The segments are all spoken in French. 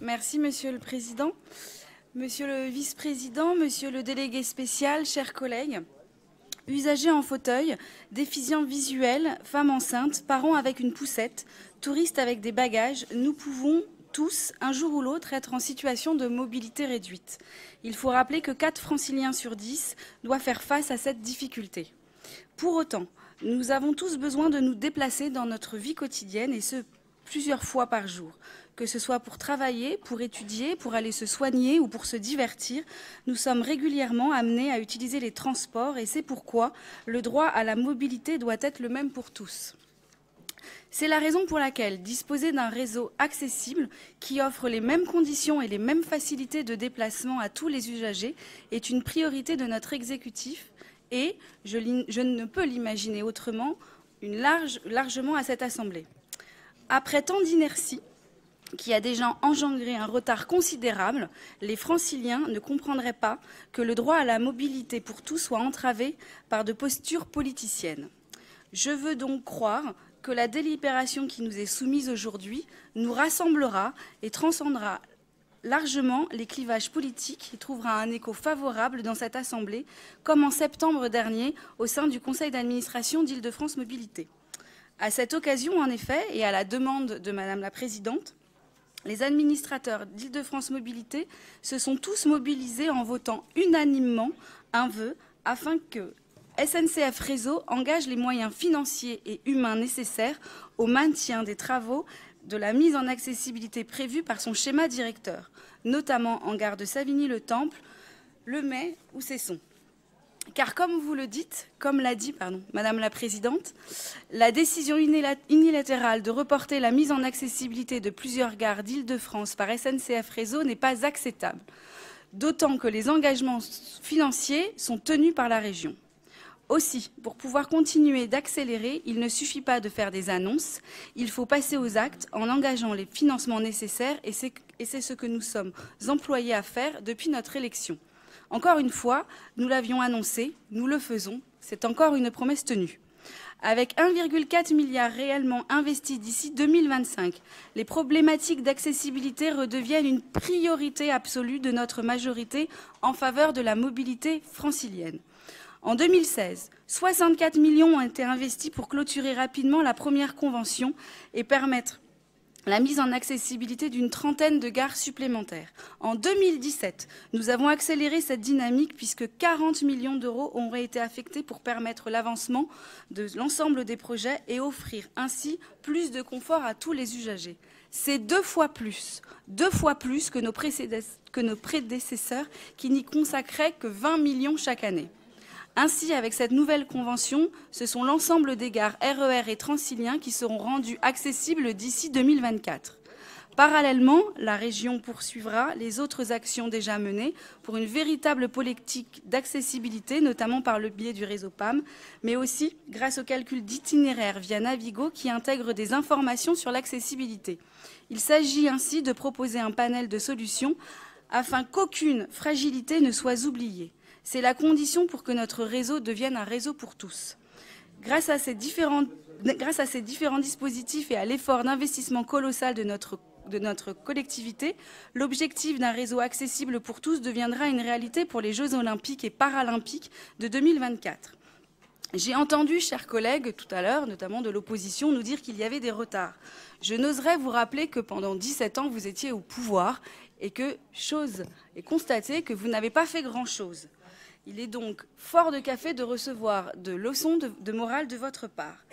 Merci, Monsieur le Président. Monsieur le Vice-président, Monsieur le délégué spécial, chers collègues, usagers en fauteuil, déficients visuels, femmes enceintes, parents avec une poussette, touristes avec des bagages, nous pouvons tous, un jour ou l'autre, être en situation de mobilité réduite. Il faut rappeler que 4 Franciliens sur 10 doivent faire face à cette difficulté. Pour autant, nous avons tous besoin de nous déplacer dans notre vie quotidienne, et ce, plusieurs fois par jour. Que ce soit pour travailler, pour étudier, pour aller se soigner ou pour se divertir, nous sommes régulièrement amenés à utiliser les transports et c'est pourquoi le droit à la mobilité doit être le même pour tous. C'est la raison pour laquelle disposer d'un réseau accessible qui offre les mêmes conditions et les mêmes facilités de déplacement à tous les usagers est une priorité de notre exécutif et, je ne peux l'imaginer autrement, largement à cette Assemblée. Après tant d'inertie, qui a déjà engendré un retard considérable, les Franciliens ne comprendraient pas que le droit à la mobilité pour tous soit entravé par de postures politiciennes. Je veux donc croire que la délibération qui nous est soumise aujourd'hui nous rassemblera et transcendra largement les clivages politiques et trouvera un écho favorable dans cette Assemblée, comme en septembre dernier au sein du Conseil d'administration d'Île-de-France Mobilité. À cette occasion, en effet, et à la demande de Madame la Présidente, les administrateurs d'Île-de-France Mobilité se sont tous mobilisés en votant unanimement un vœu afin que SNCF Réseau engage les moyens financiers et humains nécessaires au maintien des travaux de la mise en accessibilité prévue par son schéma directeur, notamment en gare de Savigny-le-Temple, Le May ou Cesson. Car comme vous le dites, comme l'a dit Madame la Présidente, la décision unilatérale de reporter la mise en accessibilité de plusieurs gares d'Île-de-France par SNCF Réseau n'est pas acceptable, d'autant que les engagements financiers sont tenus par la région. Aussi, pour pouvoir continuer d'accélérer, il ne suffit pas de faire des annonces, il faut passer aux actes en engageant les financements nécessaires et c'est ce que nous sommes employés à faire depuis notre élection. Encore une fois, nous l'avions annoncé, nous le faisons, c'est encore une promesse tenue. Avec 1,4 milliard réellement investi d'ici 2025, les problématiques d'accessibilité redeviennent une priorité absolue de notre majorité en faveur de la mobilité francilienne. En 2016, 64 millions ont été investis pour clôturer rapidement la première convention et permettre la mise en accessibilité d'une trentaine de gares supplémentaires. En 2017, nous avons accéléré cette dynamique puisque 40 millions d'euros ont été affectés pour permettre l'avancement de l'ensemble des projets et offrir ainsi plus de confort à tous les usagers. C'est deux fois plus que nos prédécesseurs qui n'y consacraient que 20 millions chaque année. Ainsi, avec cette nouvelle convention, ce sont l'ensemble des gares RER et Transilien qui seront rendues accessibles d'ici 2024. Parallèlement, la région poursuivra les autres actions déjà menées pour une véritable politique d'accessibilité, notamment par le biais du réseau PAM, mais aussi grâce au calcul d'itinéraires via Navigo qui intègre des informations sur l'accessibilité. Il s'agit ainsi de proposer un panel de solutions afin qu'aucune fragilité ne soit oubliée. C'est la condition pour que notre réseau devienne un réseau pour tous. Grâce à ces différents dispositifs et à l'effort d'investissement colossal de notre collectivité, l'objectif d'un réseau accessible pour tous deviendra une réalité pour les Jeux olympiques et paralympiques de 2024. J'ai entendu, chers collègues, tout à l'heure, notamment de l'opposition, nous dire qu'il y avait des retards. Je n'oserais vous rappeler que pendant 17 ans, vous étiez au pouvoir et que, chose est constatée, que vous n'avez pas fait grand-chose. Il est donc fort de café de recevoir de leçons de morale de votre part.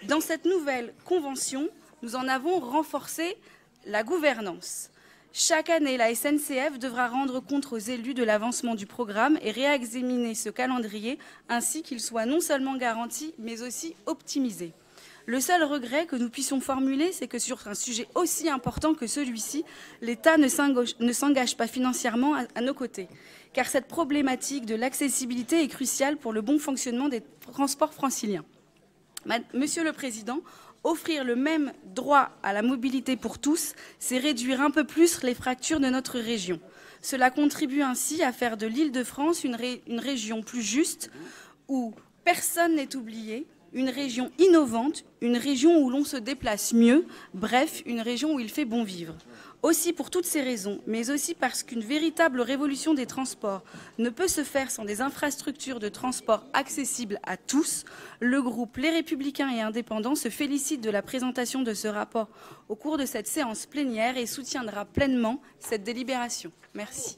Dans cette nouvelle convention, nous en avons renforcé la gouvernance. Chaque année, la SNCF devra rendre compte aux élus de l'avancement du programme et réexaminer ce calendrier ainsi qu'il soit non seulement garanti, mais aussi optimisé. Le seul regret que nous puissions formuler, c'est que sur un sujet aussi important que celui-ci, l'État ne s'engage pas financièrement à nos côtés. Car cette problématique de l'accessibilité est cruciale pour le bon fonctionnement des transports franciliens. Monsieur le Président, offrir le même droit à la mobilité pour tous, c'est réduire un peu plus les fractures de notre région. Cela contribue ainsi à faire de l'Île-de-France une région plus juste, où personne n'est oublié, une région innovante, une région où l'on se déplace mieux, bref, une région où il fait bon vivre. Aussi, pour toutes ces raisons, mais aussi parce qu'une véritable révolution des transports ne peut se faire sans des infrastructures de transport accessibles à tous, le groupe Les Républicains et Indépendants se félicite de la présentation de ce rapport au cours de cette séance plénière et soutiendra pleinement cette délibération. Merci.